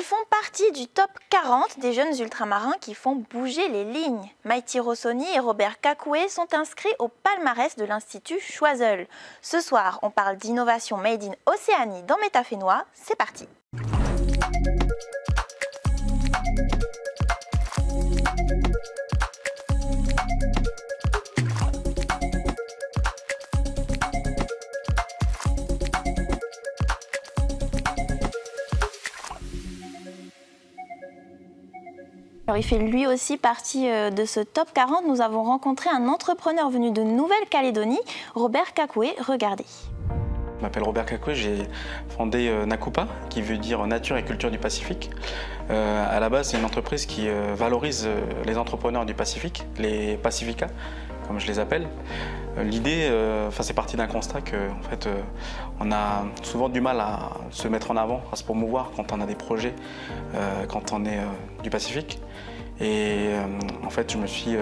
font partie du top 40 des jeunes ultramarins qui font bouger les lignes. Maïti Rossoni et Robert Kakoué sont inscrits au palmarès de l'Institut Choiseul. Ce soir, on parle d'innovation made in Océanie dans Métafénois. C'est parti. Alors, il fait lui aussi partie de ce top 40. Nous avons rencontré un entrepreneur venu de Nouvelle-Calédonie, Robert Kakoué. Regardez. Je m'appelle Robert Kakoué, j'ai fondé Nakupa, qui veut dire Nature et Culture du Pacifique. À la base, c'est une entreprise qui valorise les entrepreneurs du Pacifique, les Pacifica, comme je les appelle. L'idée, c'est parti d'un constat qu'en fait, on a souvent du mal à se mettre en avant, à se promouvoir quand on a des projets, quand on est du Pacifique. Et en fait, je me suis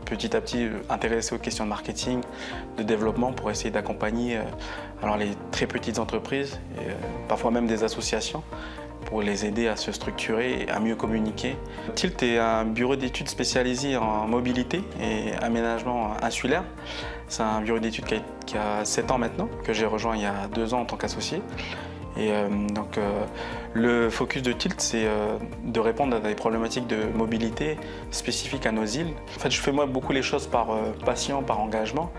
petit à petit intéressé aux questions de marketing, de développement pour essayer d'accompagner les très petites entreprises, et, parfois même des associations, pour les aider à se structurer et à mieux communiquer. Tilt est un bureau d'études spécialisé en mobilité et aménagement insulaire. C'est un bureau d'études qui a 7 ans maintenant, que j'ai rejoint il y a 2 ans en tant qu'associé. Et le focus de Tilt, c'est de répondre à des problématiques de mobilité spécifiques à nos îles. En fait, je fais moi beaucoup les choses par passion, par engagement.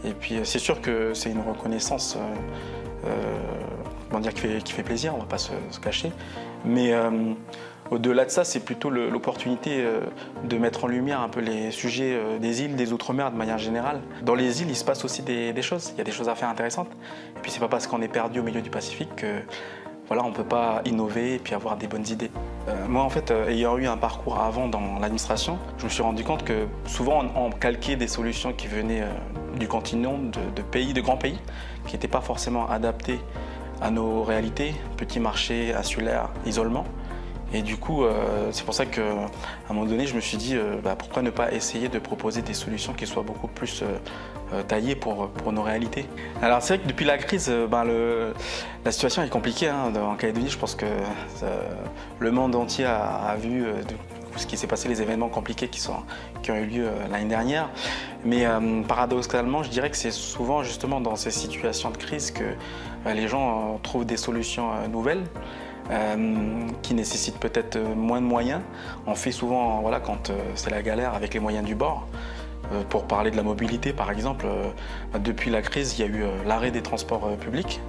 Et puis c'est sûr que c'est une reconnaissance qui fait plaisir, on ne va pas se cacher. Mais au-delà de ça, c'est plutôt l'opportunité de mettre en lumière un peu les sujets des îles, des Outre-mer de manière générale. Dans les îles, il se passe aussi des choses, il y a des choses à faire intéressantes. Et puis c'est pas parce qu'on est perdu au milieu du Pacifique que on ne peut pas innover et puis avoir des bonnes idées. Moi, en fait, ayant eu un parcours avant dans l'administration, je me suis rendu compte que souvent on calquait des solutions qui venaient du continent, de grands pays, qui n'étaient pas forcément adaptés à nos réalités, petits marchés, insulaires, isolement. Et du coup, c'est pour ça qu'à un moment donné, je me suis dit pourquoi ne pas essayer de proposer des solutions qui soient beaucoup plus taillées pour nos réalités. Alors c'est vrai que depuis la crise, la situation est compliquée en Calédonie. Je pense que le monde entier a vu ce qui s'est passé, les événements compliqués qui ont eu lieu l'année dernière. Mais paradoxalement, je dirais que c'est souvent justement dans ces situations de crise que les gens trouvent des solutions nouvelles. Qui nécessitent peut-être moins de moyens. On fait souvent, quand c'est la galère avec les moyens du bord. Pour parler de la mobilité, par exemple, depuis la crise, il y a eu l'arrêt des transports publics.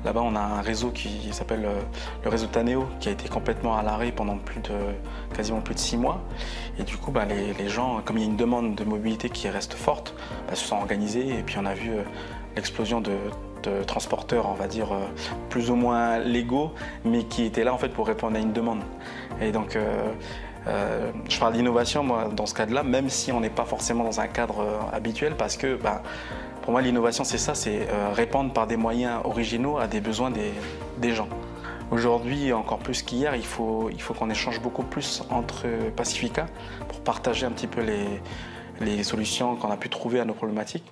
Là-bas, on a un réseau qui s'appelle le réseau Taneo, qui a été complètement à l'arrêt pendant quasiment plus de 6 mois. Et du coup, les gens, comme il y a une demande de mobilité qui reste forte, se sont organisés. Et puis on a vu l'explosion de transporteurs, on va dire, plus ou moins légaux, mais qui étaient là en fait pour répondre à une demande. Et donc, je parle d'innovation, moi, dans ce cadre-là, même si on n'est pas forcément dans un cadre habituel, parce que, pour moi, l'innovation, c'est ça, c'est répondre par des moyens originaux à des besoins des gens. Aujourd'hui, encore plus qu'hier, il faut qu'on échange beaucoup plus entre Pacifica pour partager un petit peu les solutions qu'on a pu trouver à nos problématiques.